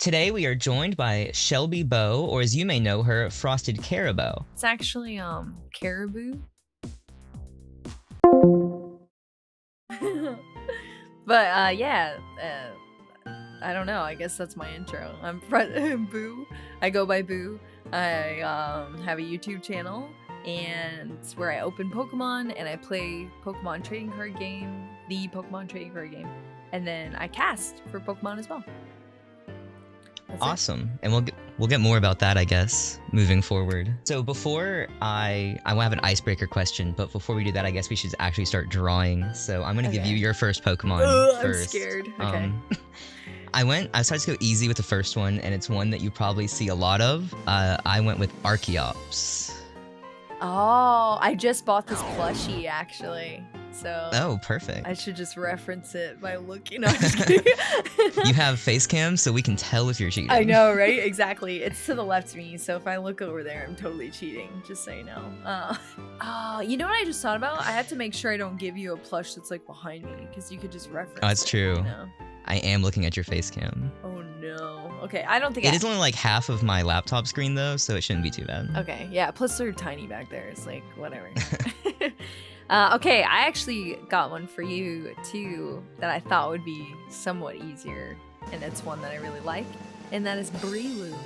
Today we are joined by Shelby Bow, or as you may know her, FrostedCaribou. It's actually caribou. But yeah, I don't know. I guess that's my intro. I'm Boo. I go by Boo. I have a YouTube channel, and it's where I open Pokemon and I play Pokemon trading card game, the Pokemon trading card game, and then I cast for Pokemon as well. That's awesome. And we'll get more about that, I guess, moving forward. So before I have an icebreaker question, but before we do that, I guess we should actually start drawing. So I'm gonna give you your first Pokemon first. I'm scared. Okay. I started to go easy with the first one, and it's one that you probably see a lot of. I went with Archeops. Oh, I just bought this plushie actually. So oh, perfect. I should just reference it by looking. No, I'm just kidding. You have face cam, so we can tell if you're cheating. I know, right? Exactly. It's to the left of me, so if I look over there, I'm totally cheating. Just so you know. You know what I just thought about? I have to make sure I don't give you a plush that's like behind me, because you could just reference. Oh, that's true. You know? I am looking at your face cam. Oh no. Okay, I don't think it is only like half of my laptop screen though, so it shouldn't be too bad. Okay, yeah. Plus they're tiny back there. It's like whatever. Okay, I actually got one for you too that I thought would be somewhat easier, and it's one that I really like, and that is Breloom.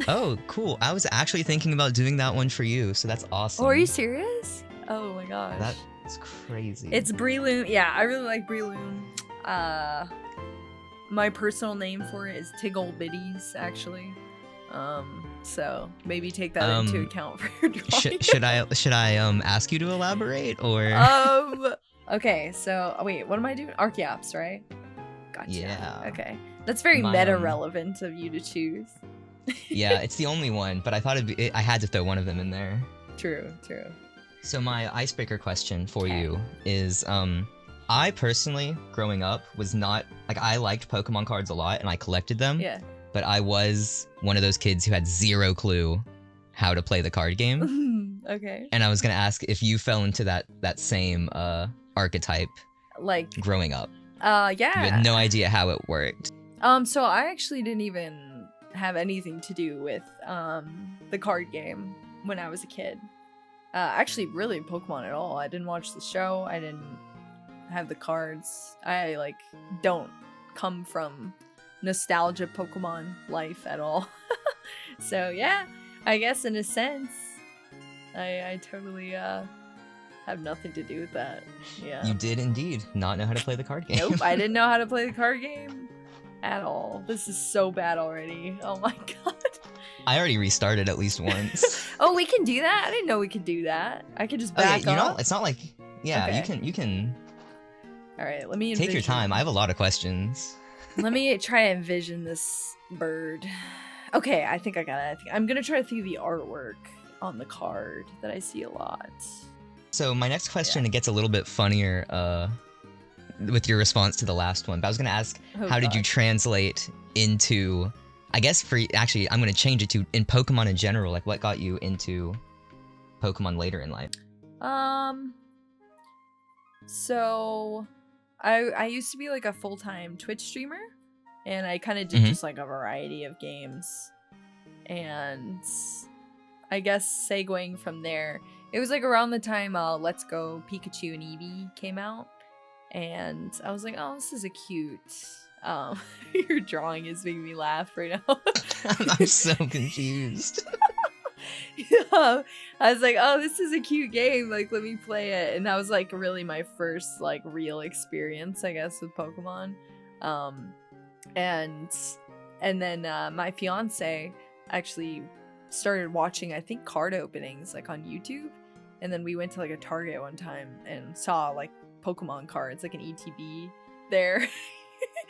Oh, cool. I was actually thinking about doing that one for you, so that's awesome. Oh, are you serious? Oh my gosh. That's crazy. It's Breloom. Yeah, I really like Breloom. My personal name for it is Tiggle Bitties, actually. So maybe take that into account for your drawing. Should I ask you to elaborate or? Okay. So wait, what am I doing? Archeops, right? Gotcha. Yeah. Okay, that's very meta relevant of you to choose. Yeah, it's the only one, but I thought I had to throw one of them in there. True. So my icebreaker question for you is, I personally, growing up, was not like I liked Pokemon cards a lot and I collected them. Yeah. But I was one of those kids who had zero clue how to play the card game. Okay. And I was gonna ask if you fell into that same archetype, like growing up. Yeah. You had no idea how it worked. So I actually didn't even have anything to do with the card game when I was a kid. Actually, really Pokemon at all. I didn't watch the show. I didn't have the cards. I don't come from nostalgia Pokemon life at all. So yeah, I guess in a sense I totally have nothing to do with that. Yeah, you did indeed not know how to play the card game. Nope, I didn't know how to play the card game at all. This is so bad already. Oh my god. I already restarted at least once. Oh, we can do that? I didn't know we could do that. I could just back up. You know, it's not like you can all right, let me take your time. I have a lot of questions. Let me try to envision this bird. Okay, I think I got it. I'm gonna try to think of the artwork on the card that I see a lot. So my next question, it gets a little bit funnier with your response to the last one. But I was gonna ask, how did you translate into, I guess actually, I'm gonna change it to in Pokemon in general, like what got you into Pokemon later in life? So I used to be like a full-time Twitch streamer, and I kind of did just like a variety of games, and I guess segueing from there, it was like around the time Let's Go Pikachu and Eevee came out, and I was like, oh, this is a cute your drawing is making me laugh right now. I'm so confused. Yeah, I was like, oh, this is a cute game, like let me play it. And that was like really my first like real experience, I guess, with Pokemon. And then my fiance actually started watching, I think, card openings like on YouTube, and then we went to like a Target one time and saw like Pokemon cards, like an ETB there.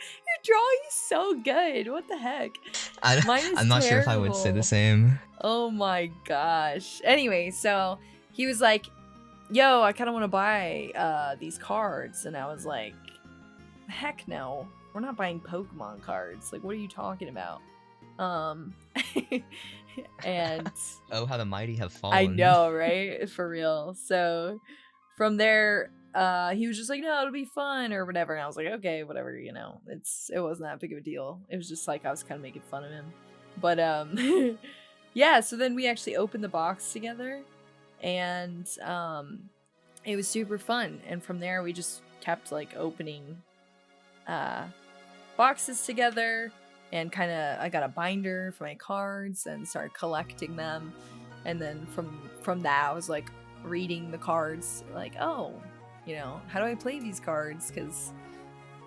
Your drawing is so good. What the heck? I'm not sure if I would say the same. Oh my gosh. Anyway, so he was like, yo, I kind of want to buy these cards. And I was like, heck no. We're not buying Pokemon cards. Like, what are you talking about? And oh, how the mighty have fallen. I know, right? For real. So from there, he was just like, no, it'll be fun or whatever. And I was like, okay, whatever, you know, it wasn't that big of a deal. It was just like I was kind of making fun of him. But yeah, so then we actually opened the box together, and it was super fun. And from there we just kept like opening boxes together, and kind of I got a binder for my cards and started collecting them. And then from that I was like reading the cards, like, oh, you know, how do I play these cards? Because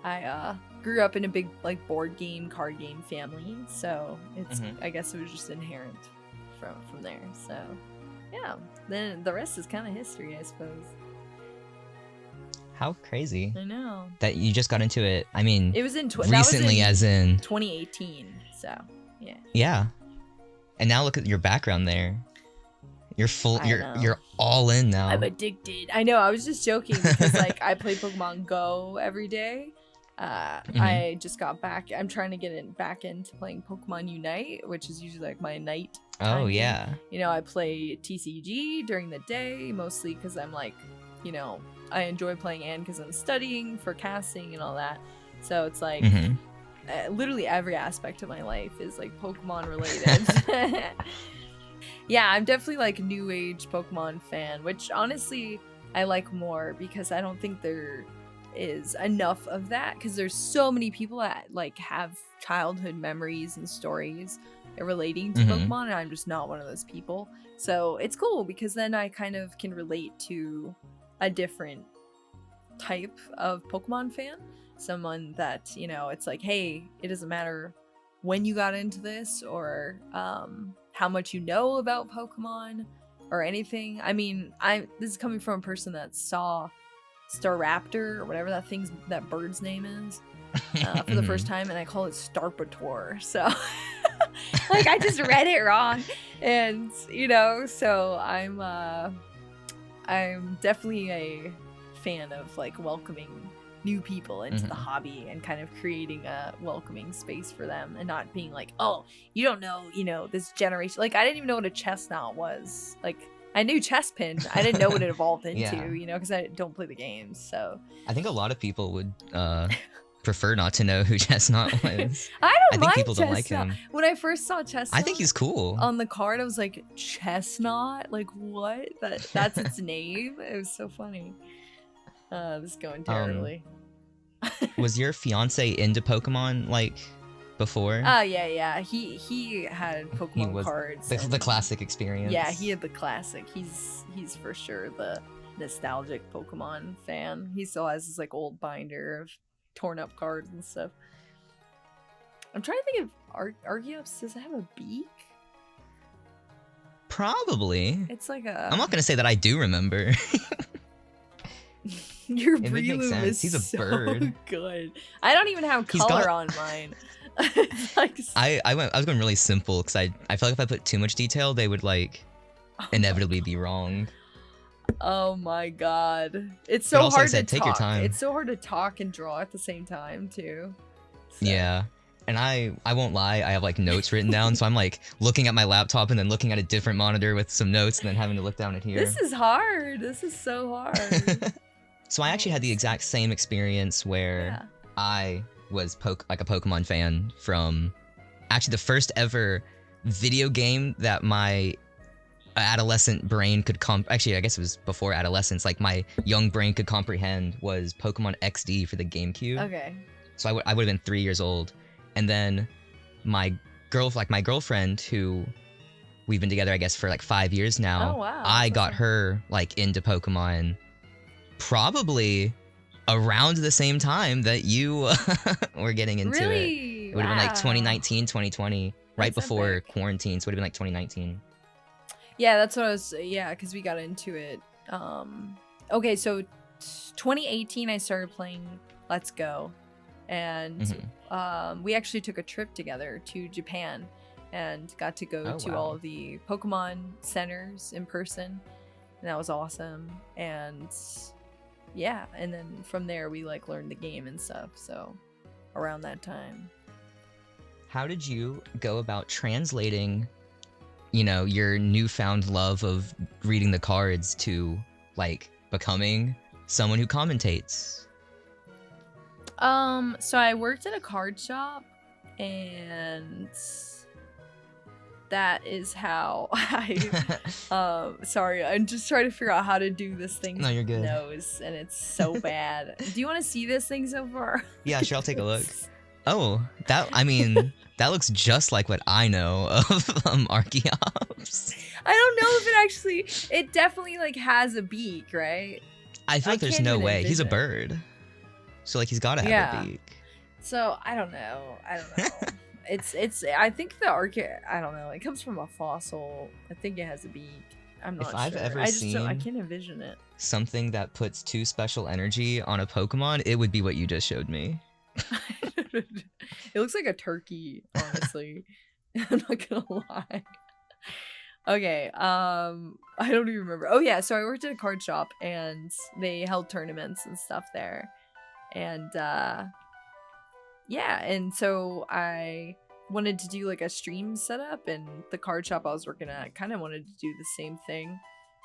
I grew up in a big like board game, card game family, so it's I guess it was just inherent from there. So yeah, then the rest is kind of history, I suppose. How crazy! I know that you just got into it. I mean, it was in recently, as in 2018. So yeah. Yeah, and now look at your background there. You're full. You're all in now. I'm addicted. I know. I was just joking because like I play Pokemon Go every day. I just got back. I'm trying to get back into playing Pokemon Unite, which is usually like my night. Oh yeah. You know, I play TCG during the day mostly because I'm like, you know, I enjoy playing and because I'm studying for casting and all that. So it's like literally every aspect of my life is like Pokemon related. Yeah, I'm definitely like a new age Pokemon fan, which honestly I like more because I don't think there is enough of that, because there's so many people that like have childhood memories and stories relating to Pokemon, and I'm just not one of those people. So it's cool because then I kind of can relate to a different type of Pokemon fan, someone that, you know, it's like, hey, it doesn't matter when you got into this or how much you know about Pokemon or anything. I mean, this is coming from a person that saw Staraptor or whatever that bird's name is for the first time, and I call it Starpator. So like I just read it wrong, and you know, so I'm definitely a fan of like welcoming new people into the hobby and kind of creating a welcoming space for them, and not being like, oh, you don't know, you know, this generation. Like I didn't even know what a chestnut was. Like I knew Chespin, I didn't know what it evolved into, you know, because I don't play the games. So I think a lot of people would prefer not to know who Chestnut was. I think mind people Chestnut. Don't like him. When I first saw Chestnut, I think he's cool. On the card, I was like, Chestnut? Like what? That's its name? It was so funny. This is going terribly. Was your fiance into Pokemon like before? Yeah. He had Pokemon cards. The classic experience. Yeah, he had the classic. He's for sure the nostalgic Pokemon fan. He still has this like old binder of torn up cards and stuff. I'm trying to think if Arceus, does it have a beak? Probably. It's like a... I'm not gonna say that I do remember. Your Breloom is He's a so bird. Good. I don't even have color on mine. Like... I was going really simple because I feel like if I put too much detail, they would like inevitably be wrong. Oh my god. It's so hard to take talk. Your time. It's so hard to talk and draw at the same time too. So. Yeah. And I won't lie, I have like notes written down, so I'm like looking at my laptop and then looking at a different monitor with some notes and then having to look down at here. This is hard. This is so hard. So I actually had the exact same experience where I was like a Pokemon fan from actually the first ever video game that my adolescent brain could actually I guess it was before adolescence, like my young brain could comprehend, was Pokemon XD for the GameCube. Okay. So I would have been 3 years old. And then my girlfriend, who we've been together I guess for like 5 years now. Oh, wow. I got her like into Pokemon probably around the same time that you were getting into it. It would have been like 2019, 2020, right before epic. Quarantine, so it would have been like 2019. Yeah, that's what I was, because we got into it. Okay, so 2018 I started playing Let's Go, and we actually took a trip together to Japan and got to go to all of the Pokemon centers in person, and that was awesome. And yeah, and then from there we like learned the game and stuff, so around that time. How did you go about translating, you know, your newfound love of reading the cards to like becoming someone who commentates? So I worked at a card shop, and that is how I sorry, I'm just trying to figure out how to do this thing. No, you're good. Nose, and it's so bad. Do you want to see this thing so far? Yeah, sure, I'll take a look. Oh, that looks just like what I know of Archeops. I don't know if it definitely like has a beak, right? I feel like there's no way. He's a bird. So like he's gotta have a beak. So I don't know. It's I think the Archeops, I don't know. It comes from a fossil. I think it has a beak. I'm not sure. If I've ever seen I can't envision it. Something that puts 2 special energy on a Pokemon, it would be what you just showed me. It looks like a turkey, honestly. I'm not gonna lie. Okay, I don't even remember. Oh yeah, so I worked at a card shop, and they held tournaments and stuff there. And yeah, and so I wanted to do like a stream setup, and the card shop I was working at kind of wanted to do the same thing.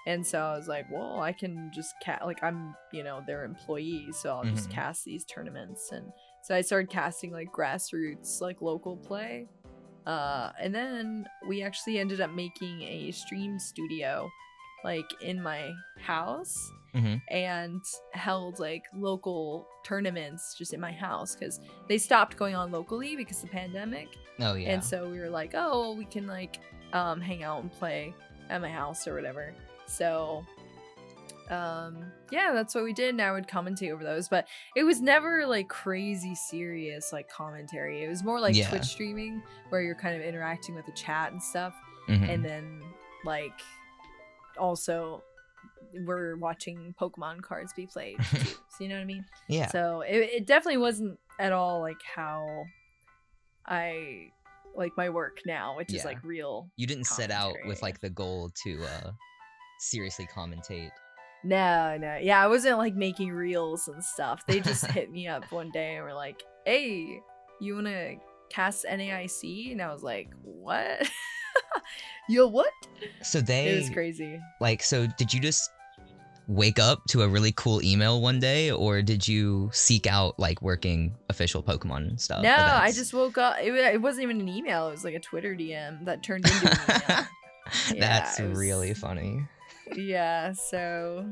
And so I was like, well, I can just like I'm, their employee, so I'll just cast these tournaments. And so I started casting like grassroots, like local play. And then we actually ended up making a stream studio like in my house, and held like local tournaments just in my house, because they stopped going on locally because of the pandemic. Oh yeah. And so we were like, oh, we can like hang out and play at my house or whatever. So yeah, that's what we did, and I would commentate over those, but it was never like crazy serious like commentary. It was more like Twitch streaming, where you're kind of interacting with the chat and stuff, and then like also we're watching Pokemon cards be played too. So you know what I mean? Yeah. So it definitely wasn't at all like how I like my work now, which is like real. You didn't set out with like the goal to seriously commentate. No. Yeah, I wasn't like making reels and stuff. They just hit me up one day and were like, hey, you want to cast NAIC? And I was like, what? Yo, what? So it was crazy. Like, so did you just wake up to a really cool email one day, or did you seek out like working official Pokemon stuff? No, events? I just woke up. It wasn't even an email. It was like a Twitter DM that turned into an email. That's really funny. Yeah, so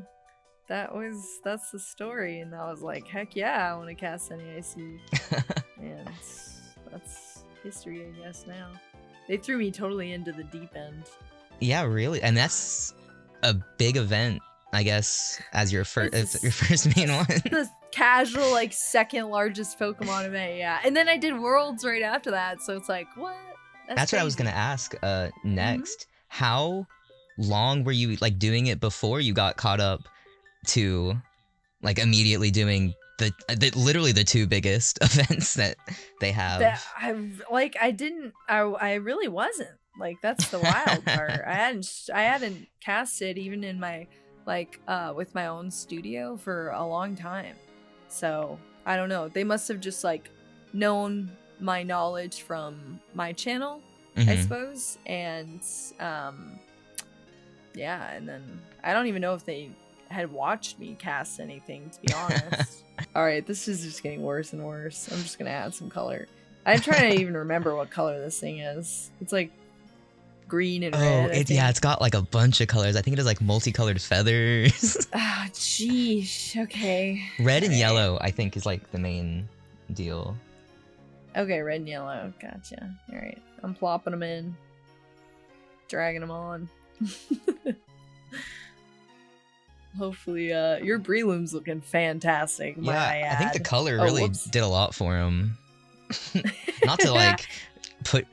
that's the story, and I was like, heck yeah, I want to cast NAIC. And that's history, I guess. Now they threw me totally into the deep end. Yeah, really. And that's a big event, I guess, as your first main one. The casual like second largest Pokemon event. Yeah, and then I did Worlds right after that, so it's like, what? That's what I was gonna ask next. How long were you like doing it before you got caught up to like immediately doing the literally the 2 biggest events that they have? I really wasn't. Like, that's the wild part. I hadn't casted even in my with my own studio for a long time. So I don't know. They must have just like known my knowledge from my channel, I suppose. And yeah, and then I don't even know if they had watched me cast anything, to be honest. All right, this is just getting worse and worse. I'm just gonna add some color. I'm trying to even remember what color this thing is. It's like green and red. It's got like a bunch of colors. I think it has like multicolored feathers. Ah, geez. Okay. Red and yellow, I think, is like the main deal. Okay, red and yellow. Gotcha. All right, I'm plopping them in, dragging them on. Hopefully, your Breloom's looking fantastic. I think the color really did a lot for him. Not to like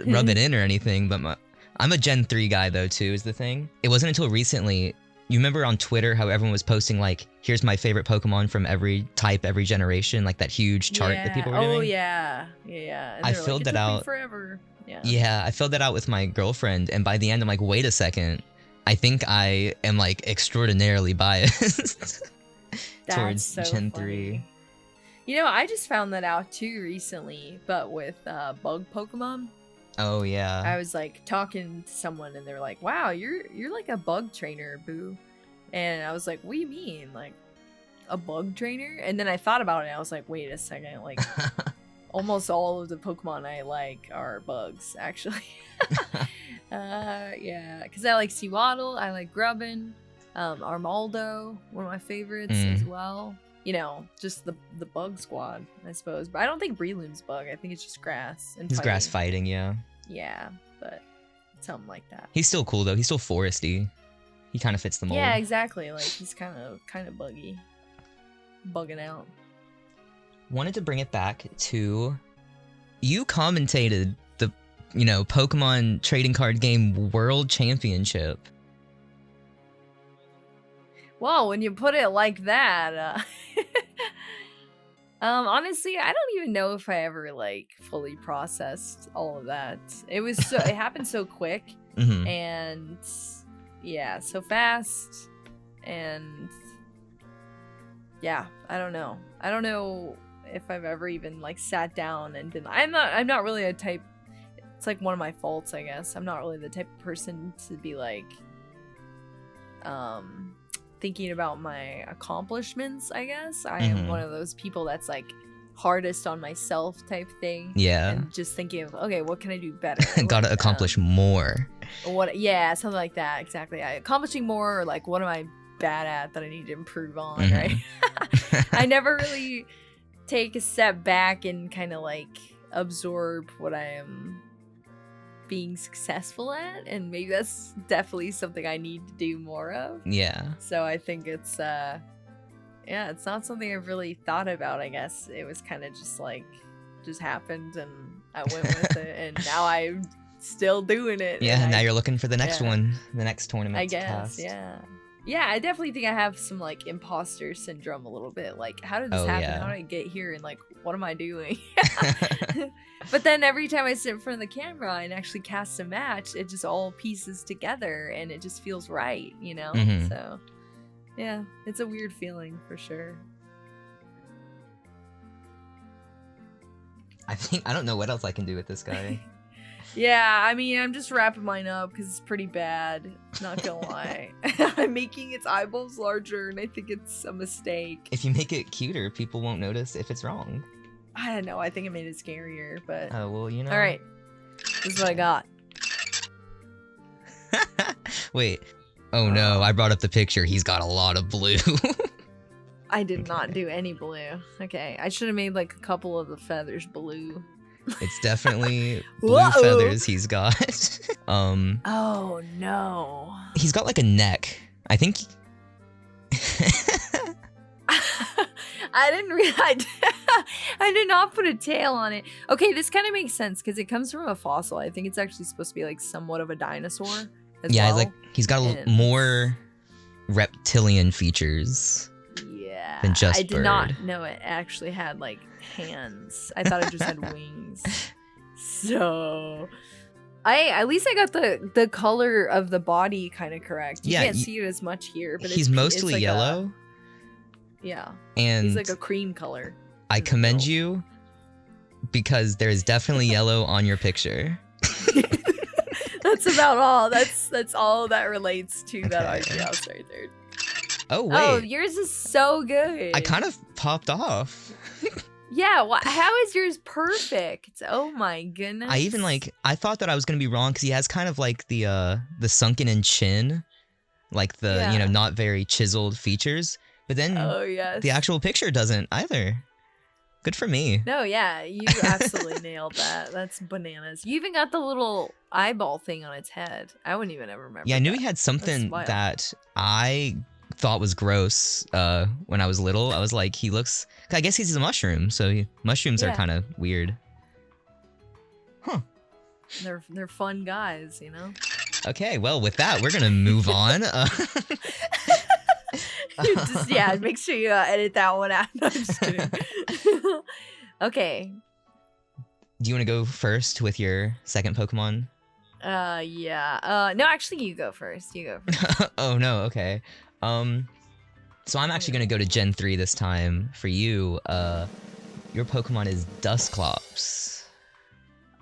rub it in or anything, but I'm a Gen 3 guy though too, is the thing. It wasn't until recently, you remember on Twitter how everyone was posting like, here's my favorite Pokemon from every type, every generation, like that huge chart that people were doing? Oh yeah. And I filled that out forever. Yeah, I filled that out with my girlfriend, and by the end I'm like, wait a second, I think I am like extraordinarily biased towards Gen 3. You know, I just found that out too recently, but with bug Pokemon. Oh yeah. I was like talking to someone and they're like, wow, you're like a bug trainer, Boo. And I was like, what do you mean? Like, a bug trainer, and then I thought about it. And I was like, wait a second, like almost all of the Pokemon I like are bugs, actually. Yeah, because I like Sewaddle, I like Grubbin, Armaldo, one of my favorites as well. You know, just the bug squad, I suppose. But I don't think Breloom's bug. I think it's just grass and He's fighting. grass fighting, yeah. Yeah, but something like that. He's still cool though. He's still foresty. He kind of fits the mold. Yeah, exactly. Like he's kind of buggy, bugging out. Wanted to bring it back to you commentated the Pokemon trading card game World Championship. Well, when you put it like that, honestly, I don't even know if I ever like fully processed all of that. It happened so quick and yeah, so fast, and yeah, I don't know if I've ever even like sat down and been. I'm not really a type. It's like one of my faults, I guess. I'm not really the type of person to be like, thinking about my accomplishments, I guess. I am one of those people that's like hardest on myself type thing. Yeah. And just thinking of, okay, what can I do better? Gotta accomplish more. Yeah, something like that, exactly. Accomplishing more, or like what am I bad at that I need to improve on, right? I never really take a step back and kind of like absorb what I am being successful at, and maybe that's definitely something I need to do more of. Yeah. So I think it's it's not something I've really thought about, I guess. It was kind of just happened and I went with it, and now I'm still doing it. Yeah, now you're looking for the next one, the next tournament. I guess, yeah, I definitely think I have some like imposter syndrome a little bit. Like, how did this happen? Yeah. How did I get here? And like, what am I doing? But then every time I sit in front of the camera and actually cast a match, it just all pieces together and it just feels right, you know? So, yeah, it's a weird feeling for sure. I don't know what else I can do with this guy. Yeah, I mean, I'm just wrapping mine up because it's pretty bad. Not gonna lie. I'm making its eyeballs larger, and I think it's a mistake. If you make it cuter, people won't notice if it's wrong. I don't know. I think it made it scarier, but... Oh, well, you know. All right. This is what I got. Wait. Oh, no. I brought up the picture. He's got a lot of blue. I did not do any blue. Okay. I should have made, like, a couple of the feathers blue. It's definitely blue feathers he's got. Oh, no. He's got, like, a neck. I think... I did not put a tail on it. Okay, this kind of makes sense because it comes from a fossil. I think it's actually supposed to be like somewhat of a dinosaur as well. Like he's got more reptilian features. Yeah. Than just I did bird. not know it actually had like hands. I thought it just had wings. So at least I got the color of the body kind of correct. You can't see it as much here, but he's mostly like yellow. Yeah. And he's like a cream color. I commend you because there's definitely yellow on your picture. That's about all. That's all that relates to that art house right there. Oh, wait. Oh, yours is so good. I kind of popped off. Yeah, how is yours perfect? Oh my goodness. I thought that I was going to be wrong because he has kind of like the sunken in chin, like the, not very chiseled features. But then the actual picture doesn't either. Good for me. No, yeah, you absolutely nailed that. That's bananas. You even got the little eyeball thing on its head. I wouldn't even ever remember. Yeah, I knew he had something that I thought was gross when I was little. I was like, I guess he's a mushroom, so mushrooms are kind of weird. Huh. They're fun guys, you know? Okay, well, with that, we're going to move on. Make sure you edit that one out. No, I'm just kidding. Okay. Do you want to go first with your second Pokemon? Yeah. No, actually, you go first. Oh, no, okay. So I'm actually going to go to Gen 3 this time. For you, your Pokemon is Dusclops.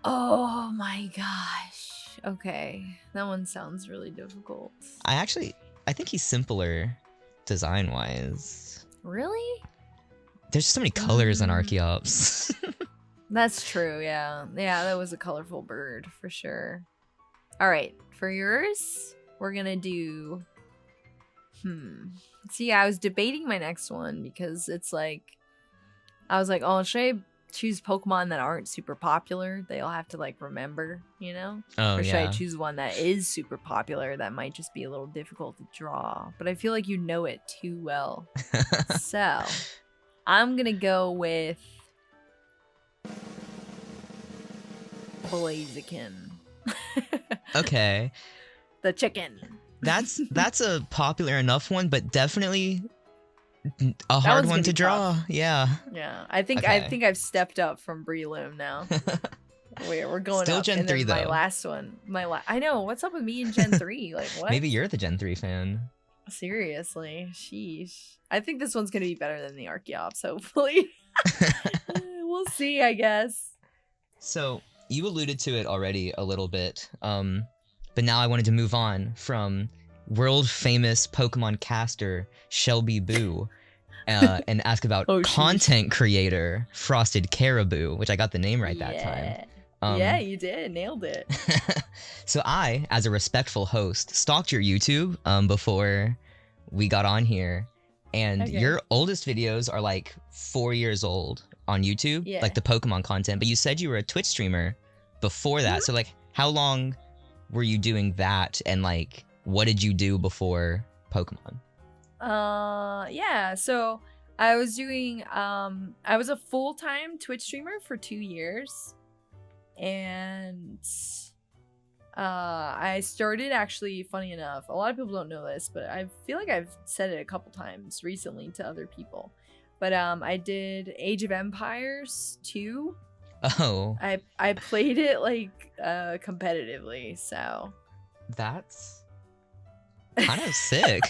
Oh my gosh. Okay. That one sounds really difficult. I think he's simpler design-wise. Really? There's so many colors on Archeops. That's true, yeah. Yeah, that was a colorful bird for sure. All right, for yours, we're gonna do. See, I was debating my next one because it's like, I was like, oh, should I choose Pokemon that aren't super popular? They'll have to like remember, you know? Oh, or should I yeah. choose one that is super popular that might just be a little difficult to draw? But I feel like you know it too well. So, I'm gonna go with Blaziken. Okay. The chicken. That's a popular enough one, but definitely a hard one to draw. Tough. Yeah. Yeah. I think I've stepped up from Breloom now. We're going Still up. Gen and 3 then though. My last one. I know. What's up with me in Gen 3? Like what? Maybe you're the Gen 3 fan. Seriously. Sheesh. I think this one's gonna be better than the Archeops, hopefully. We'll see, I guess. So you alluded to it already a little bit. But now I wanted to move on from world famous Pokemon caster Shelby Boo and ask about content creator FrostedCaribou, which I got the name right that time. Yeah, you did. Nailed it. So I, as a respectful host, stalked your YouTube before we got on here. And your oldest videos are like 4 years old on YouTube, like the Pokemon content. But you said you were a Twitch streamer before that. So like, how long were you doing that, and like what did you do before Pokemon? Yeah, so I was doing I was a full-time Twitch streamer for 2 years, and I started, actually, funny enough, a lot of people don't know this, but I feel like I've said it a couple times recently to other people, but I did Age of Empires 2. Oh. I played it like competitively, so that's kind of sick.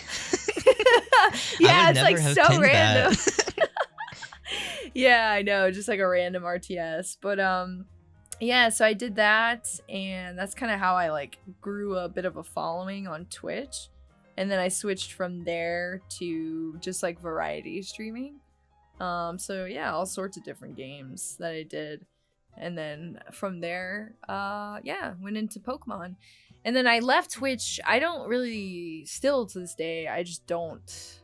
Yeah, it's like so random. Yeah, I know, just like a random RTS. But yeah, so I did that, and that's kind of how I like grew a bit of a following on Twitch. And then I switched from there to just like variety streaming. So yeah, all sorts of different games that I did. And then from there, yeah, went into Pokemon. And then I left Twitch. I don't really, still to this day, I just don't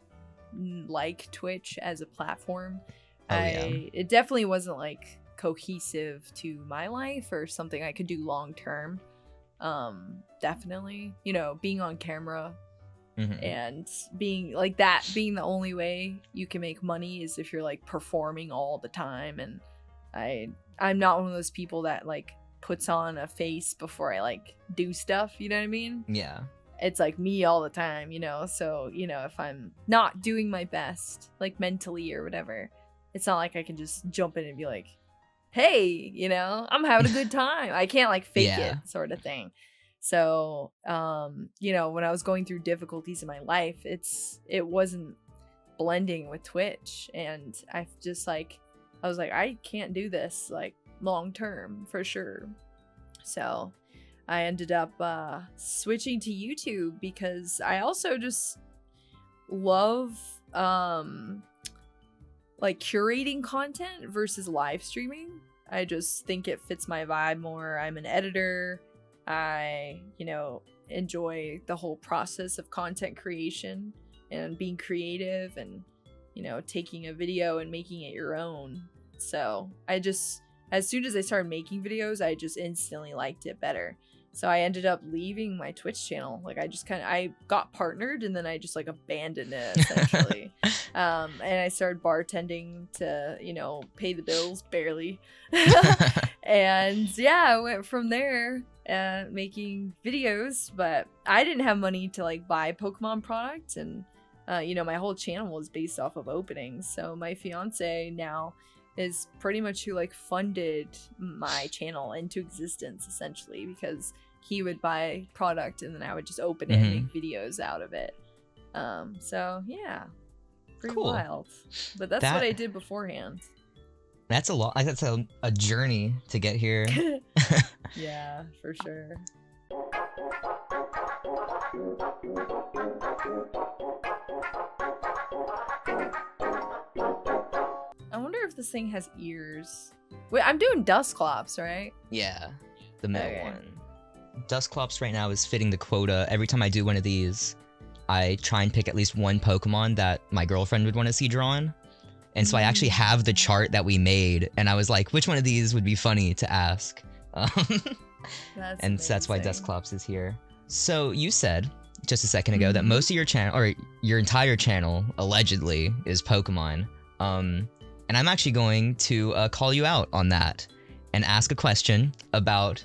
like Twitch as a platform. It definitely wasn't like cohesive to my life or something I could do long term. Definitely, you know, being on camera and being like that, being the only way you can make money is if you're like performing all the time. And I'm not one of those people that like puts on a face before I like do stuff, you know what I mean? Yeah. It's like me all the time, you know? So, you know, if I'm not doing my best, like mentally or whatever, it's not like I can just jump in and be like, hey, you know, I'm having a good time. I can't like fake it sort of thing. So, you know, when I was going through difficulties in my life, it wasn't blending with Twitch. And I was like, I can't do this like long term for sure. So I ended up switching to YouTube because I also just love like curating content versus live streaming. I just think it fits my vibe more. I'm an editor. I, you know, enjoy the whole process of content creation and being creative and, you know, taking a video and making it your own. So I just, as soon as I started making videos, I just instantly liked it better. So I ended up leaving my Twitch channel. Like I got partnered and then I just like abandoned it essentially. And I started bartending to, you know, pay the bills barely. And yeah, I went from there making videos, but I didn't have money to like buy Pokemon products. And, you know, my whole channel was based off of openings. So my fiance now is pretty much who like funded my channel into existence essentially, because he would buy product and then I would just open it and make videos out of it. So yeah, pretty wild. But that's what I did beforehand. That's a lot. That's a journey to get here. Yeah, for sure. this thing has ears. Wait, I'm doing Dusclops, right? Yeah, the middle one. Dusclops right now is fitting the quota. Every time I do one of these, I try and pick at least one Pokemon that my girlfriend would want to see drawn. And so I actually have the chart that we made, and I was like, which one of these would be funny to ask? And so that's why Dusclops is here. So you said just a second ago that most of your channel, or your entire channel, allegedly, is Pokemon. And I'm actually going to call you out on that and ask a question about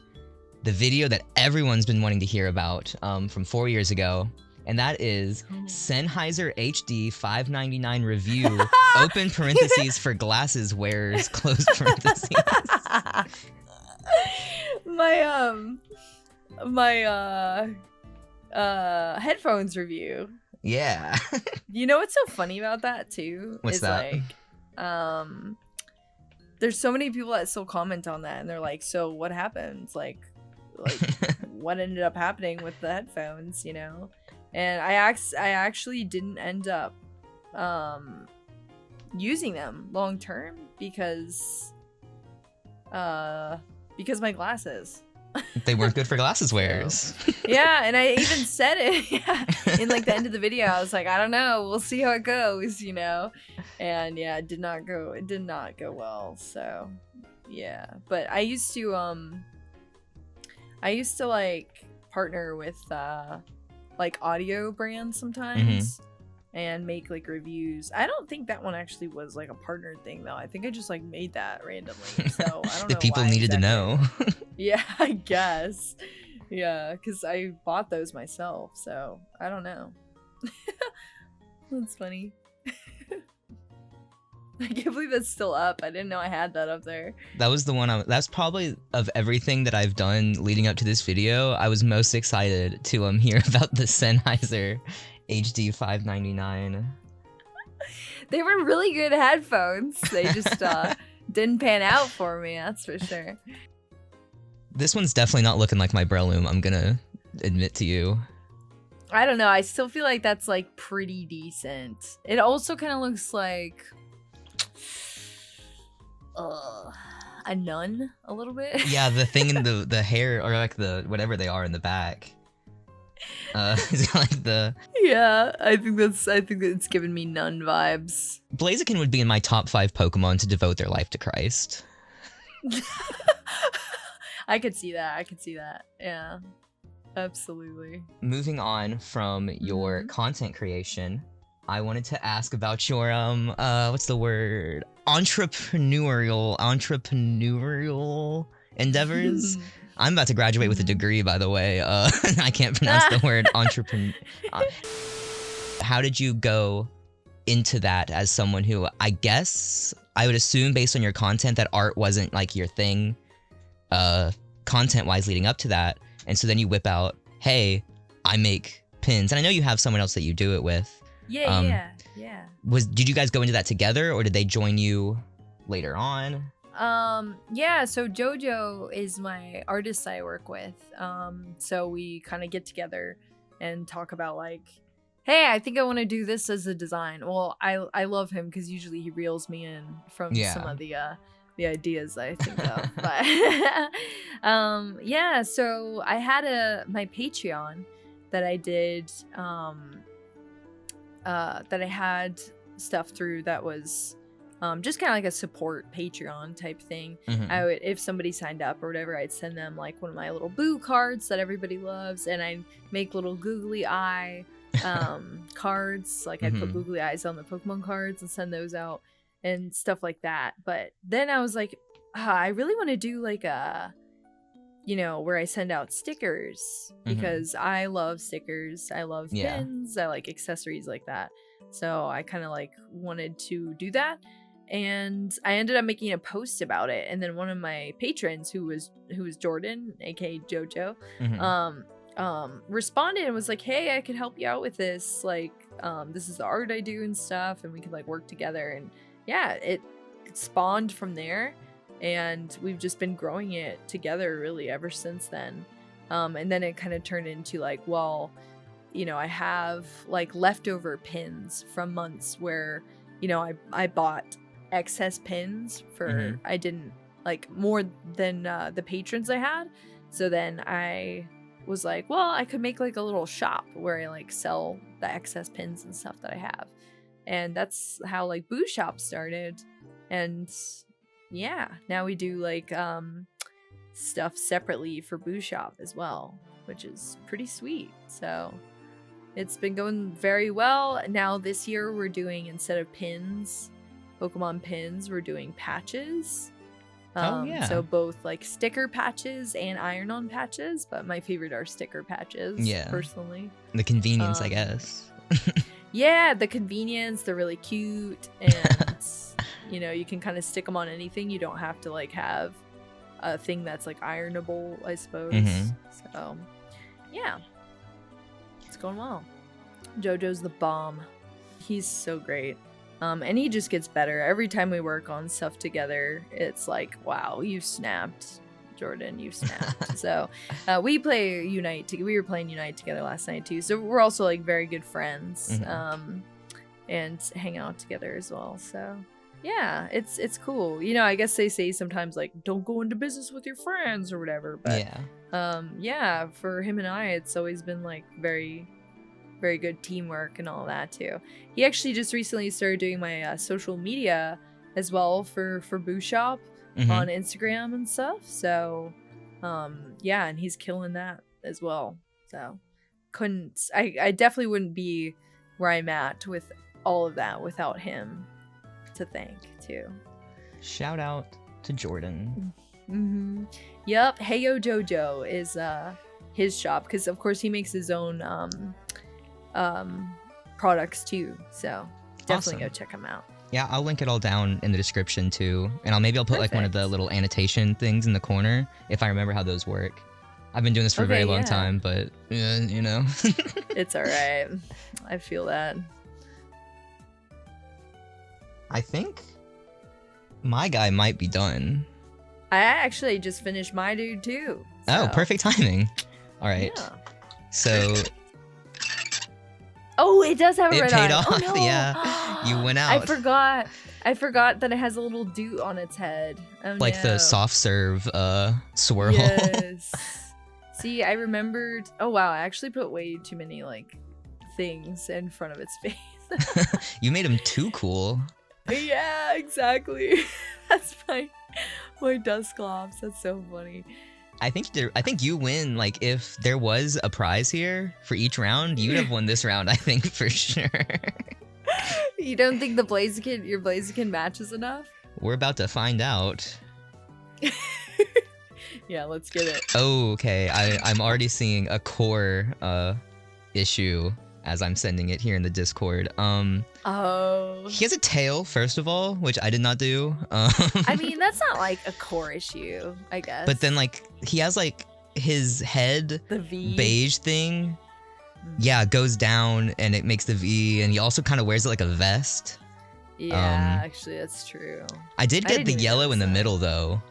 the video that everyone's been wanting to hear about from 4 years ago. And that is Sennheiser HD 599 review, open parentheses for glasses wearers, close parentheses. My headphones review. Yeah. You know what's so funny about that too? What's that? Like, there's so many people that still comment on that, and they're like, so what happens? Like what ended up happening with the headphones, you know? And I actually didn't end up using them long term because my glasses. They weren't good for glasses wearers. Yeah, and I even said it in like the end of the video. I was like, I don't know, we'll see how it goes, you know. And yeah, it did not go well. So yeah, but I used to like partner with like audio brands sometimes and make like reviews. I don't think that one actually was like a partner thing though. I think I just like made that randomly. So I don't know. The people needed to know. Yeah, I guess. Yeah, because I bought those myself, so I don't know. That's funny. I can't believe that's still up. I didn't know I had that up there. That was the one that's probably, of everything that I've done leading up to this video, I was most excited to hear about the Sennheiser HD 599. They were really good headphones. They just didn't pan out for me, that's for sure. This one's definitely not looking like my Breloom, I'm gonna admit to you. I don't know, I still feel like that's like pretty decent. It also kind of looks like a nun a little bit. Yeah, the thing in the hair, or like the whatever they are in the back. Is like the yeah, I think it's giving me nun vibes. Blaziken would be in my top 5 Pokemon to devote their life to Christ. I could see that. Yeah, absolutely. Moving on from your content creation, I wanted to ask about your what's the word? Entrepreneurial endeavors. I'm about to graduate with a degree, by the way. I can't pronounce the word entrepreneur. How did you go into that as someone who, I guess, I would assume based on your content that art wasn't like your thing, content-wise leading up to that, and so then you whip out, hey, I make pins, and I know you have someone else that you do it with. Yeah. Did you guys go into that together, or did they join you later on? Yeah, so JoJo is my artist I work with. So we kind of get together and talk about like, hey, I think I want to do this as a design. Well, I love him because usually he reels me in from some of the ideas I think of. But yeah, so I had my Patreon that I did that I had stuff through that was just kind of like a support Patreon type thing. I would, if somebody signed up or whatever, I'd send them like one of my little boo cards that everybody loves, and I'd make little googly eye cards. Like I'd put googly eyes on the Pokemon cards and send those out and stuff like that. But then I was like, I really want to do like a, you know, where I send out stickers because I love stickers. I love pins. I like accessories like that. So I kind of like wanted to do that. And I ended up making a post about it, and then one of my patrons, who was Jordan, aka JoJo, responded and was like, "Hey, I could help you out with this. Like, this is the art I do and stuff, and we could like work together." And yeah, it spawned from there, and we've just been growing it together really ever since then. And then it kind of turned into like, well, you know, I have like leftover pins from months where, you know, I bought excess pins for Mhm. I didn't like more than the patrons I had. So then I was like, well, I could make like a little shop where I like sell the excess pins and stuff that I have. And that's how like Boo Shop started. And yeah, now we do like stuff separately for Boo Shop as well, which is pretty sweet. So it's been going very well. Now this year we're doing, instead of pins, Pokemon pins, we're doing patches. Oh, yeah. So both like sticker patches and iron-on patches, but my favorite are sticker patches, Yeah. personally. The convenience, I guess. Yeah, the convenience, they're really cute, and you know, you can kind of stick them on anything. You don't have to like have a thing that's like ironable, I suppose. So yeah, it's going well. JoJo's the bomb. He's so great. And he just gets better every time we work on stuff together. It's like, wow, you snapped, Jordan, you snapped. So we play Unite. We were playing Unite together last night too. So we're also like very good friends, and hang out together as well. So yeah, it's cool. You know, I guess they say sometimes like don't go into business with your friends or whatever. But yeah, for him and I, it's always been like very good teamwork and all that too. He actually just recently started doing my social media as well for Boo Shop on Instagram and stuff. So yeah, and he's killing that as well. So I definitely wouldn't be where I'm at with all of that without him to thank too. Shout out to Jordan. Yep, HeyYoJojo is his shop, because of course he makes his own products too, so definitely go check them out. Yeah, I'll link it all down in the description too, and maybe I'll put like one of the little annotation things in the corner if I remember how those work. I've been doing this for a very long time, but you know. It's all right. I feel that. I think my guy might be done. I actually just finished my dude too. So. Oh, perfect timing. All right. Yeah. So. Oh, it does have a red eye. It paid off. Oh, no. Yeah, you went out. I forgot that it has a little doot on its head. Oh, like the soft serve swirl. Yes. See, I remembered. Oh wow, I actually put way too many like things in front of its face. You made him too cool. Yeah, exactly. That's my Dusclops. That's so funny. I think you win. Like, if there was a prize here for each round, you'd have won this round. I think for sure. You don't think your Blaziken matches enough? We're about to find out. Yeah, let's get it. Oh, okay. I'm already seeing a core issue as I'm sending it here in the Discord. Oh. He has a tail, first of all, which I did not do. I mean, that's not like a core issue, I guess. But then, like, he has like his head, the V beige thing. Yeah, goes down and it makes the V, and he also kind of wears it like a vest. Yeah, actually, that's true. I did get the yellow in the middle though.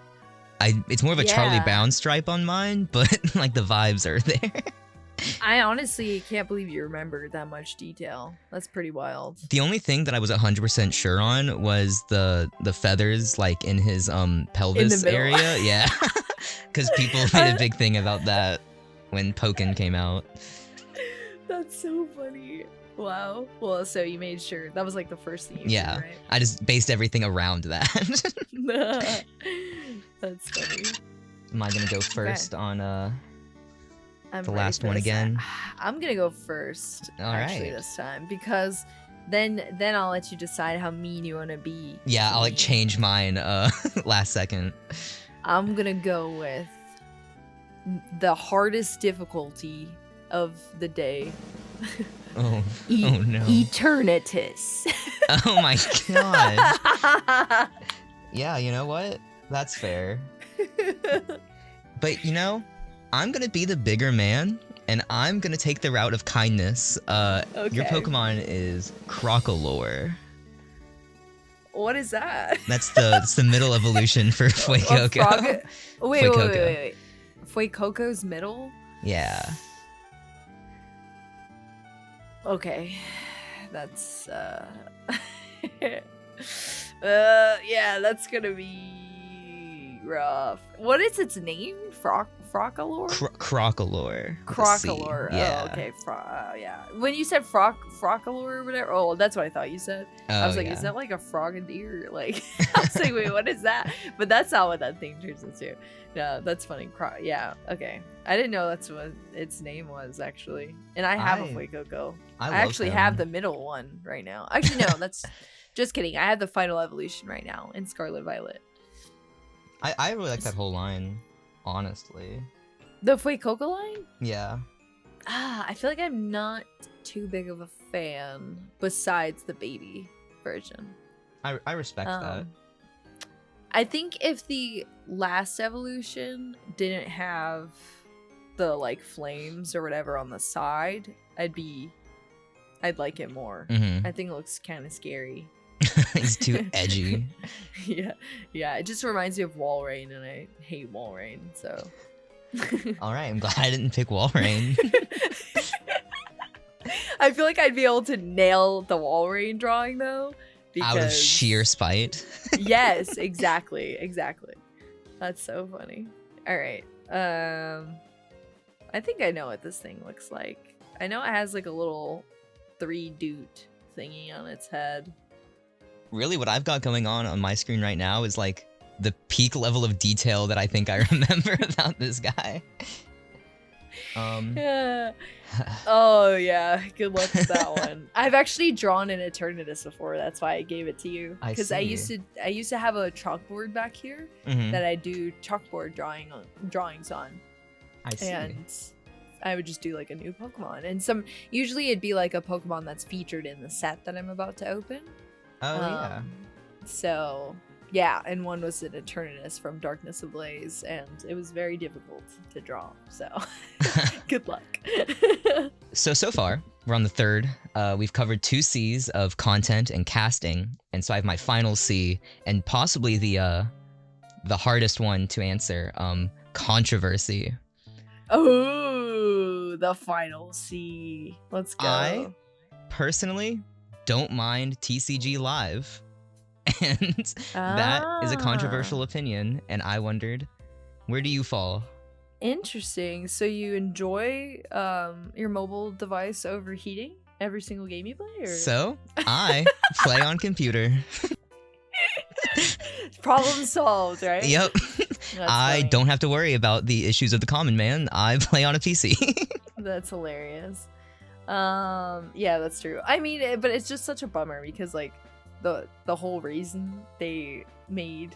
It's more of a Charlie Brown stripe on mine, but like the vibes are there. I honestly can't believe you remembered that much detail. That's pretty wild. The only thing that I was 100% sure on was the feathers, like in his pelvis area. Yeah, because people made a big thing about that when Pokken came out. That's so funny. Wow. Well, so you made sure that was like the first thing you did, right? I just based everything around that. That's funny. Am I gonna go first on the last one again? I'm gonna go first. All actually, right. this time, because then I'll let you decide how mean you want to be. Yeah, I'll like change mine last second. I'm gonna go with the hardest difficulty of the day. Oh no. Eternatus. Oh my god. Yeah, you know what? That's fair. But you know, I'm gonna be the bigger man, and I'm gonna take the route of kindness. Your Pokemon is Crocolore. What is that? That's the middle evolution for Fuecoco. Wait. Fuecoco's middle? Yeah. Okay. That's Yeah, that's gonna be rough. What is its name? Frockalore? Crocalore. Crocalore. Yeah. Oh, okay. Yeah. When you said Frockalore or whatever, oh, that's what I thought you said. I was like, is that like a frogadier? Like, I was like, wait, what is that? But that's not what that thing turns into. No, that's funny. Yeah. Okay. I didn't know that's what its name was actually. And I have a Fuecoco. I actually have the middle one right now. Actually, no, that's just kidding. I have the final evolution right now in Scarlet Violet. I really like that whole line, honestly. The Fuecoco line? Yeah. I feel like I'm not too big of a fan besides the baby version. I respect that. I think if the last evolution didn't have the like flames or whatever on the side, I'd like it more. I think it looks kind of scary. It's too edgy. Yeah. It just reminds me of Walrein, and I hate Walrein, so. All right, I'm glad I didn't pick Walrein. I feel like I'd be able to nail the Walrein drawing though. Out of sheer spite. Yes, exactly. That's so funny. All right. I think I know what this thing looks like. I know it has like a little 3-doot thingy on its head. Really, what I've got going on my screen right now is like the peak level of detail that I think I remember about this guy. Yeah. Oh yeah, good luck with that one. I've actually drawn an Eternatus before. That's why I gave it to you. Because I used to have a chalkboard back here that I do chalkboard drawings on. I see. And I would just do like a new Pokemon, and usually it'd be like a Pokemon that's featured in the set that I'm about to open. Oh yeah. So yeah, and one was an Eternatus from Darkness Ablaze, and it was very difficult to draw. So good luck. So far, we're on the third. We've covered 2 C's of content and casting, and so I have my final C, and possibly the hardest one to answer, controversy. Oh, the final C. Let's go. I personally don't mind TCG Live. And that is a controversial opinion, and I wondered, where do you fall? Interesting. So you enjoy your mobile device overheating every single game you play? Or? So, I play on computer. Problem solved, right? Yep. I don't have to worry about the issues of the common man. I play on a PC. That's hilarious. Yeah, that's true. I mean, but it's just such a bummer because like the whole reason they made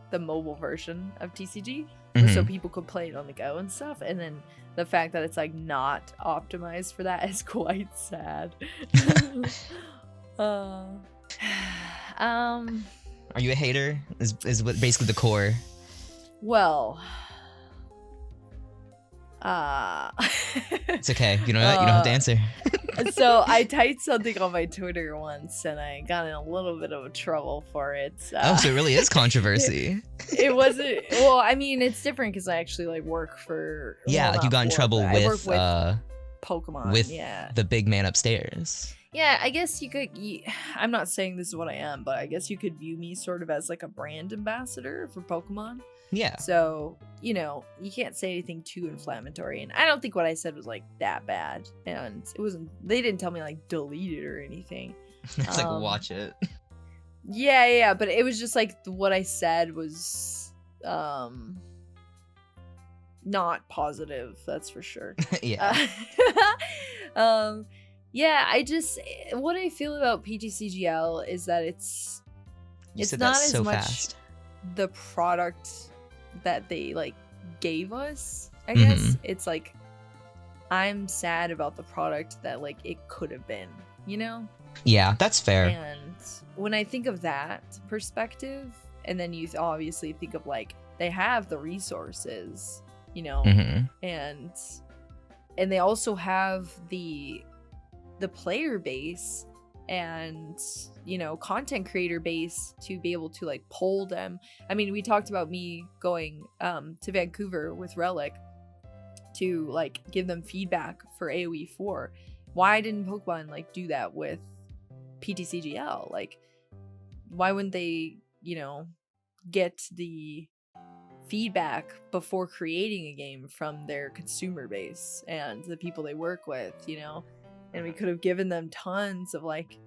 the mobile version of TCG was so people could play it on the go and stuff, and then the fact that it's like not optimized for that is quite sad. Are you a hater? Is what basically the core? Well, it's okay. You know what? You don't have to answer. So I typed something on my Twitter once, and I got in a little bit of trouble for it. So it really is controversy. It wasn't. Well, I mean, it's different because I actually like work for. Yeah, like you got in trouble with Pokemon. With the big man upstairs. Yeah, I guess you could. I'm not saying this is what I am, but I guess you could view me sort of as like a brand ambassador for Pokemon. Yeah. So, you know, you can't say anything too inflammatory. And I don't think what I said was like that bad. And it wasn't, they didn't tell me like delete it or anything. It's like watch it. Yeah. But it was just like what I said was not positive. That's for sure. Yeah. Yeah, what I feel about PTCGL is that it's not as so much fast. The product that they like gave us, I guess. It's like I'm sad about the product that like it could have been, you know? Yeah, that's fair. And when I think of that perspective, and then you obviously think of like they have the resources, you know, and they also have the player base and, you know, content creator base to be able to like poll them. I mean, we talked about me going to Vancouver with Relic to like give them feedback for AoE 4. Why didn't Pokemon like do that with PTCGL? Like why wouldn't they, get the feedback before creating a game from their consumer base and the people they work with, and we could have given them tons of like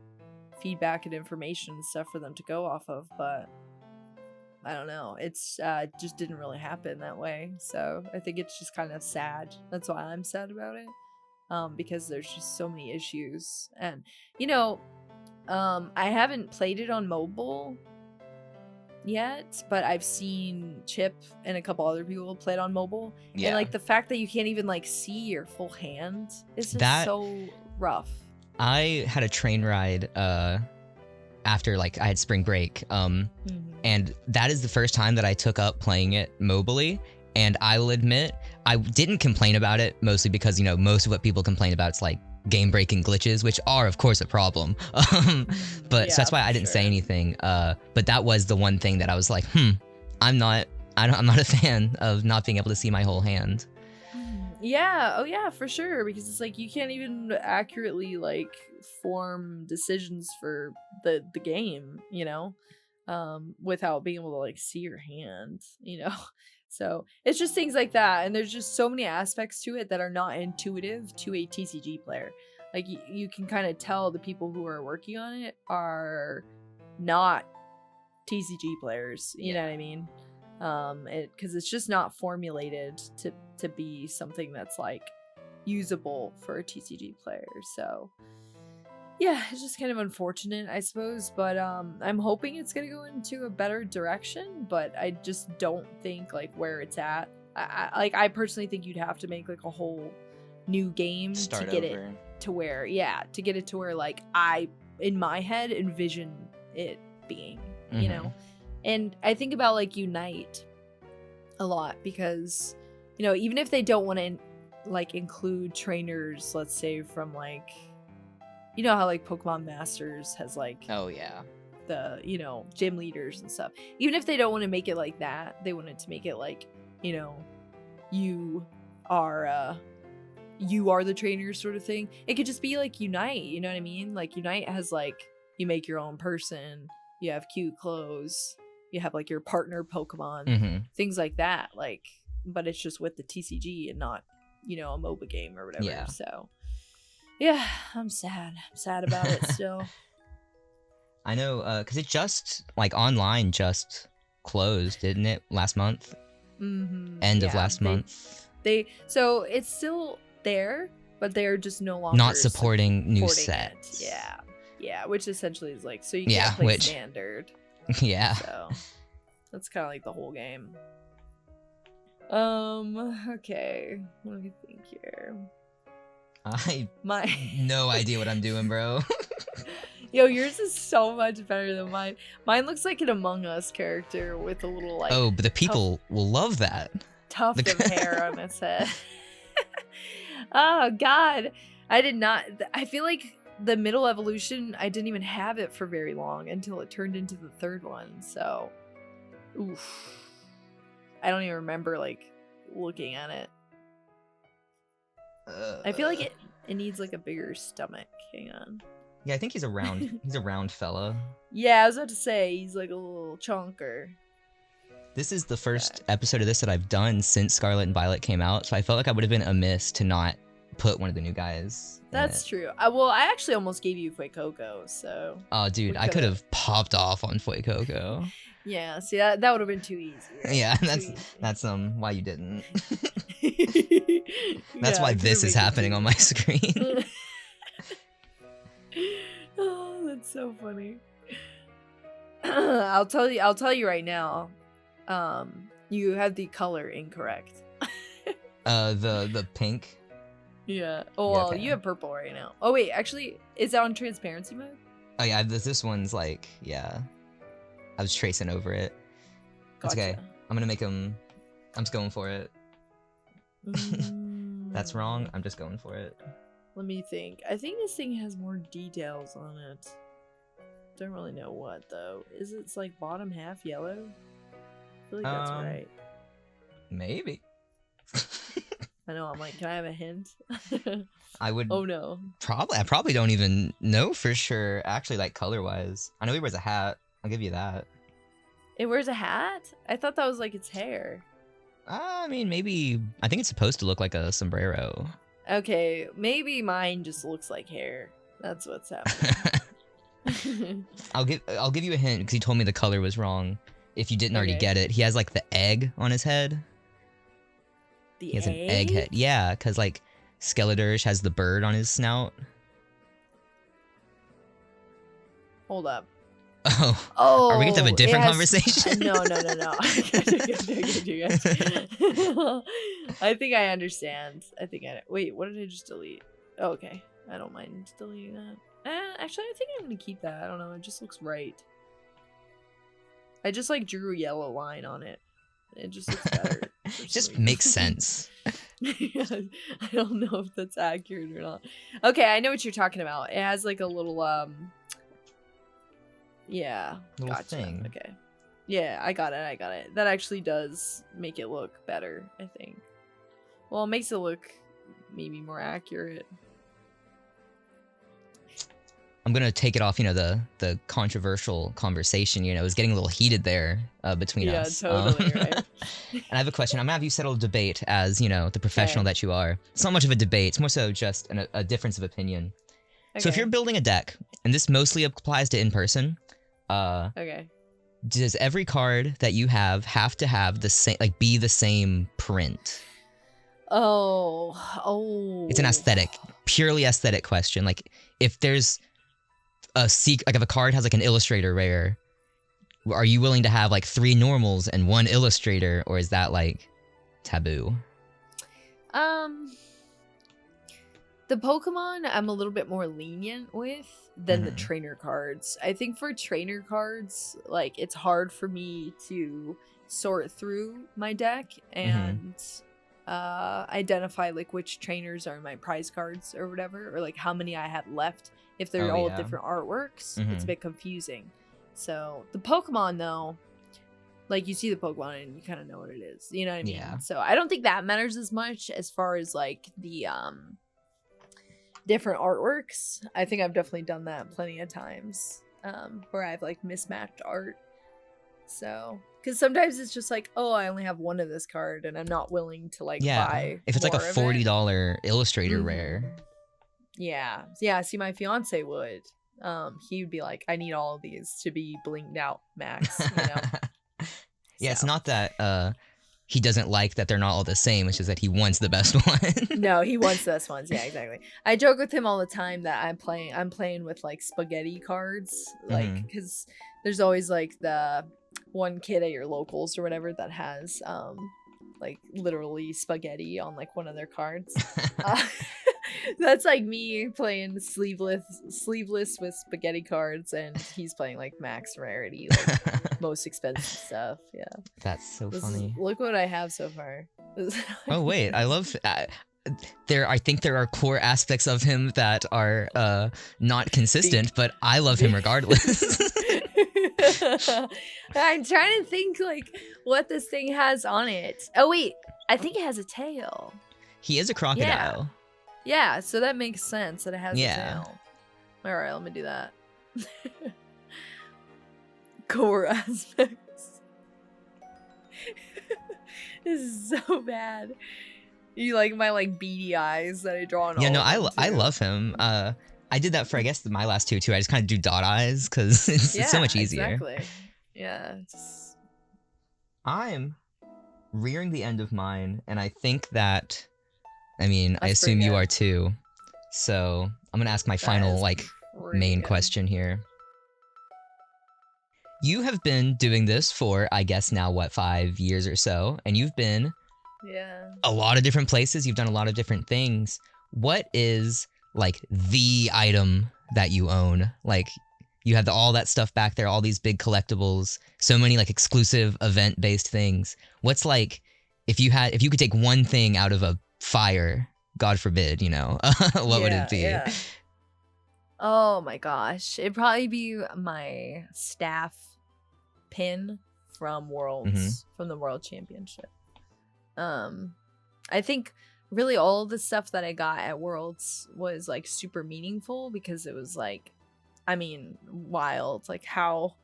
feedback and information and stuff for them to go off of, but I don't know, it's just didn't really happen that way. So I think it's just kind of sad. That's why I'm sad about it, because there's just so many issues. And I haven't played it on mobile yet, but I've seen Chip and a couple other people play it on mobile. Yeah. And like the fact that you can't even like see your full hand is just so rough. I had a train ride after like I had spring break, and that is the first time that I took up playing it mobily. And I will admit, I didn't complain about it, mostly because most of what people complain about is like game-breaking glitches, which are of course a problem. But so that's why I didn't say anything. But that was the one thing that I was like, I'm not a fan of not being able to see my whole hand. Yeah, oh yeah, for sure, because it's like you can't even accurately like form decisions for the game, without being able to like see your hand, So it's just things like that, and there's just so many aspects to it that are not intuitive to a TCG player. Like you can kind of tell the people who are working on it are not TCG players, you know what I mean? Because it's just not formulated to be something that's like usable for a TCG player. So yeah, it's just kind of unfortunate, I suppose, but I'm hoping it's gonna go into a better direction, but I just don't think like where it's at. I personally think you'd have to make like a whole new game to get it to where like I in my head envision it being, And I think about like Unite a lot because even if they don't want to like include trainers, let's say from like, how like Pokemon Masters has like the gym leaders and stuff, even if they don't want to make it like that, they wanted to make it like you are the trainer sort of thing. It could just be like Unite, you know what I mean? Like Unite has like you make your own person, you have cute clothes, you have like your partner Pokemon, things like that, like, but it's just with the TCG and not a MOBA game or whatever. So yeah, I'm sad about it still. I know, because it just like online just closed, didn't it, last month? End of last month. So it's still there, but they're just no longer not supporting new sets. Yeah, which essentially is like, so you can't play standard. Yeah. So that's kind of like the whole game. Okay, let me think here. No idea what I'm doing, bro. Yo, yours is so much better than mine. Mine looks like an Among Us character with a little like. Oh, but the people will love that. Tuft of hair on its head. Oh God, I did not. I feel like the middle evolution, I didn't even have it for very long until it turned into the third one. So, oof. I don't even remember like looking at it. I feel like it needs like a bigger stomach. Hang on. Yeah, I think he's a round fella. Yeah, I was about to say he's like a little chonker. This is the first episode of this that I've done since Scarlet and Violet came out, so I felt like I would have been amiss to not put one of the new guys. That's true. Well, I actually almost gave you Fuecoco, so. Oh, dude, I could have popped off on Fuecoco. Yeah, see that would have been too easy. Right? Yeah, that's why you didn't. That's why this is happening on my screen. Oh, that's so funny. I'll tell you right now. You have the color incorrect. The pink. Yeah. Oh, well, you have purple right now. Oh wait, actually, is that on transparency mode? Oh yeah, this one's like, yeah. I was tracing over it. That's okay. I'm gonna make him. I'm just going for it. That's wrong. I'm just going for it. Let me think. I think this thing has more details on it. Don't really know what though. Is it's like bottom half yellow? I feel like that's right. Maybe. I know. I'm like, can I have a hint? I would. Oh no. I probably don't even know for sure. Actually, like color wise, I know he wears a hat. I'll give you that. It wears a hat? I thought that was like its hair. I mean, maybe. I think it's supposed to look like a sombrero. Okay, maybe mine just looks like hair. That's what's happening. I'll give you a hint because he told me the color was wrong. If you didn't already Okay. get it, he has like the egg on his head. The He has an egg head. Yeah, because like Skeledirge has the bird on his snout. Hold up. Oh. Oh, Are we going to have a different it has- conversation? No. I think I understand. Wait, what did I just delete? Oh, okay. I don't mind deleting that. Actually, I think I'm gonna keep that. I don't know. It just looks right. I just like drew a yellow line on it. It just looks better. It just makes sense. Yeah, I don't know if that's accurate or not. Okay, I know what you're talking about. It has like a little yeah, Little gotcha. thing. Okay. Yeah, I got it. That actually does make it look better, I think. Well, it makes it look maybe more accurate. I'm gonna take it off, the controversial conversation. It was getting a little heated there between us. Yeah, totally, right. And I have a question. I'm gonna have you settle a debate as the professional that you are. It's not much of a debate. It's more so just a difference of opinion. So if Okay. you're building a deck, and this mostly applies to in person, Okay. does every card that you have to have the same, like, be the same print? Oh. It's an aesthetic, purely aesthetic question. Like, if there's like if a card has like an illustrator rare, are you willing to have like 3 normals and 1 illustrator, or is that like taboo? The Pokemon I'm a little bit more lenient with than the Mhm. trainer cards. I think for trainer cards, like it's hard for me to sort through my deck and identify like which trainers are my prize cards or whatever, or like how many I have left. If they're Oh, all yeah. different artworks, it's Mhm. a bit confusing. So the Pokemon though, like you see the Pokemon and you kind of know what it is. You know what I mean? Yeah. So I don't think that matters as much as far as like the different artworks. I think I've definitely done that plenty of times where I've like mismatched art. So because sometimes it's just like, oh, I only have one of this card and I'm not willing to like Yeah. buy If it's like a more of it. $40 illustrator Mhm. rare. Yeah, see, my fiance would he would be like, I need all of these to be blinked out max, Yeah, it's So. not that he doesn't like that they're not all the same. It's just that he wants the best one. No, he wants the best ones. Yeah, exactly. I joke with him all the time that I'm playing with like spaghetti cards, like Mhm. because there's always like the one kid at your locals or whatever that has like literally spaghetti on like one of their cards. That's like me playing sleeveless with spaghetti cards, and he's playing like max rarity, like most expensive stuff. Yeah, That's so funny. look what I have so far. Oh wait, I love I think there are core aspects of him that are not consistent, but I love him regardless. I'm trying to think like what this thing has on it. Oh wait, I think it has a tail. He is a crocodile. Yeah, so that makes sense that it has Yeah. a tail. All right, let me do that. Core aspects. This is so bad. You like my like beady eyes that I draw on. Yeah, all no, of them, I too. love him. I did that for I guess my last two too. I just kind of do dot eyes because it's so much easier. Exactly. Yeah. I'm rearing the end of mine, and I think that, I mean, I That's assume pretty you good. are too. So I'm gonna ask my That final is like pretty main good. question here. You have been doing this for, I guess now, what, 5 years or so, and you've been Yeah. a lot of different places. You've done a lot of different things. What is like the item that you own? Like, you have all that stuff back there, all these big collectibles, so many like exclusive event-based things. What's like, if you could take one thing out of a fire, God forbid, what would it be? Yeah. Oh my gosh. It'd probably be my staff pin from Worlds, from the World Championship. I think really all of the stuff that I got at Worlds was like super meaningful because it was like, I mean, wild. Like how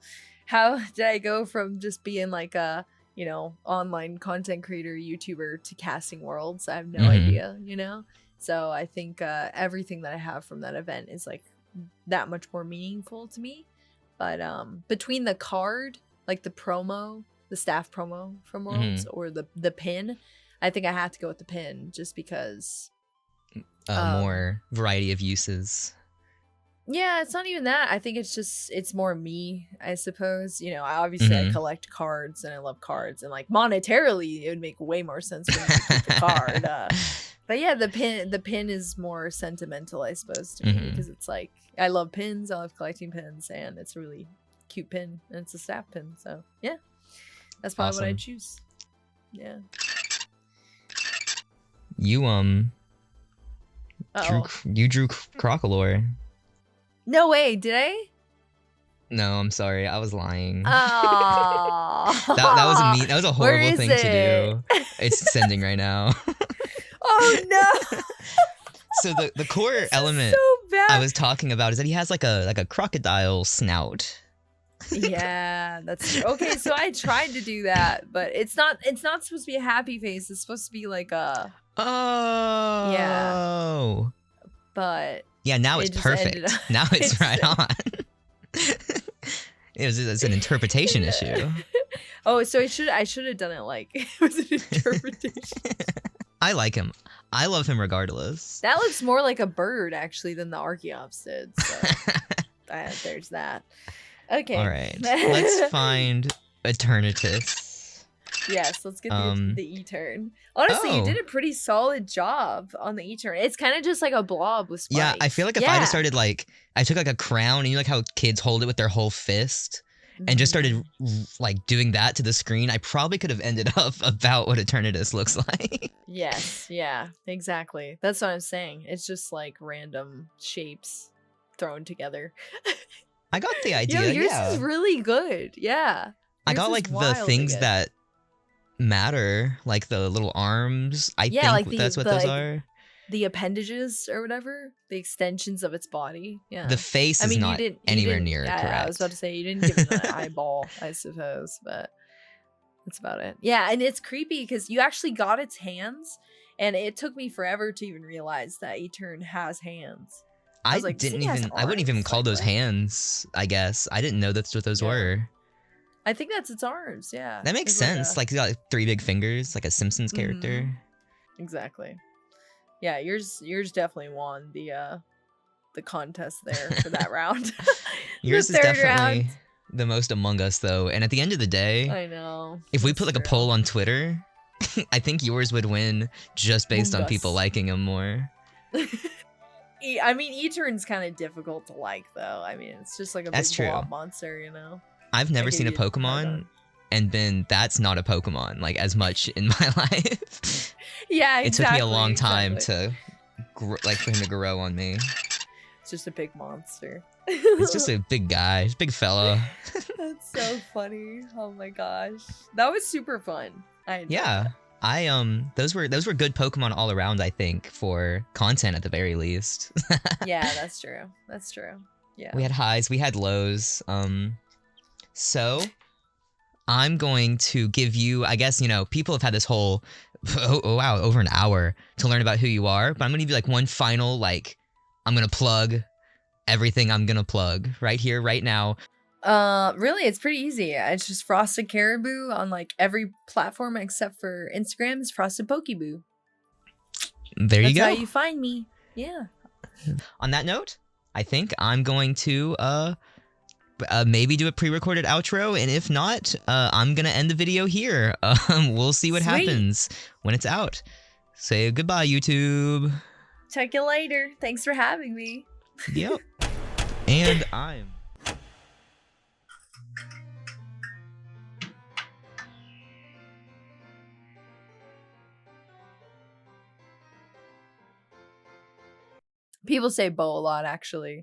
how did I go from just being like a, online content creator, YouTuber to casting worlds? I have no idea, So I think everything that I have from that event is like that much more meaningful to me. But between the card, like the promo, the staff promo from Worlds, or the pin, I think I have to go with the pin just because more variety of uses. Yeah, it's not even that. I think it's more me, I suppose. I collect cards and I love cards, and like monetarily it would make way more sense for me to keep the card. But yeah, the pin is more sentimental, I suppose, to me, because it's like I love pins, I love collecting pins, and it's a really cute pin, and it's a staff pin. So yeah, that's probably what I'd choose. Yeah. You drew Crocolore. No way, did I? No, I'm sorry. I was lying. Oh. That was a horrible thing to do. It's sending right now. Oh no. So the core element I was talking about is that he has like a crocodile snout. Yeah, that's true. Okay, so I tried to do that, but it's not supposed to be a happy face. It's supposed to be like a Yeah. But yeah, now it's perfect. Now it's right on. It's an interpretation issue. Oh, so I should have done it like it was an interpretation. I like him. I love him regardless. That looks more like a bird actually than the Archeops did. So there's that. Okay. All right. Let's find Eternatus. Yes, let's get the E-turn. Honestly, you did a pretty solid job on the E-turn. It's kind of just like a blob with spikes. Yeah, I feel like if I just started like, I took like a crown, and you know like how kids hold it with their whole fist, and just started like doing that to the screen, I probably could have ended up about what Eternatus looks like. Yes, yeah, exactly. That's what I'm saying. It's just like random shapes thrown together. I got the idea. Yo, yours is really good. Yeah. I got like the things that matter, like the little arms. I think that's what those are. The appendages or whatever, the extensions of its body. Yeah. The face is not anywhere near correct. I was about to say you didn't give it an eyeball, I suppose, but that's about it. Yeah, and it's creepy because you actually got its hands, and it took me forever to even realize that E-turn has hands. I wouldn't even call those hands, I guess. I didn't know that's what those were. I think that's its arms, yeah. That makes sense. Like, he's got like 3 big fingers, like a Simpsons character. Exactly. Yeah, yours definitely won the contest there for that round. Yours is definitely the most Among Us, though. And at the end of the day, I know. If we put like a poll on Twitter, I think yours would win just based on people liking him more. I mean, E-turn's kind of difficult to like, though. I mean, it's just like a big blob monster, you know? I've never seen a Pokemon and that's not a Pokemon, like, as much in my life. Yeah, exactly. It took me a long time to, for him to grow on me. It's just a big monster. It's just a big guy. He's a big fella. That's so funny. Oh my gosh. That was super fun. Yeah. Those were good Pokemon all around, I think, for content at the very least. Yeah, that's true. That's true. Yeah. We had highs, we had lows. So I'm going to give you, I guess, people have had this whole, over an hour to learn about who you are, but I'm going to give you like one final, I'm going to plug everything I'm going to plug right here, right now. Really, it's pretty easy. It's just FrostedCaribou on like every platform except for Instagram is FrostedPokeboo. There you go. That's how you find me. Yeah. On that note, I think I'm going to maybe do a pre-recorded outro, and if not, I'm gonna end the video here. We'll see what happens when it's out. Say goodbye, YouTube. Check you later. Thanks for having me. Yep. And I'm... People say Bo a lot, actually.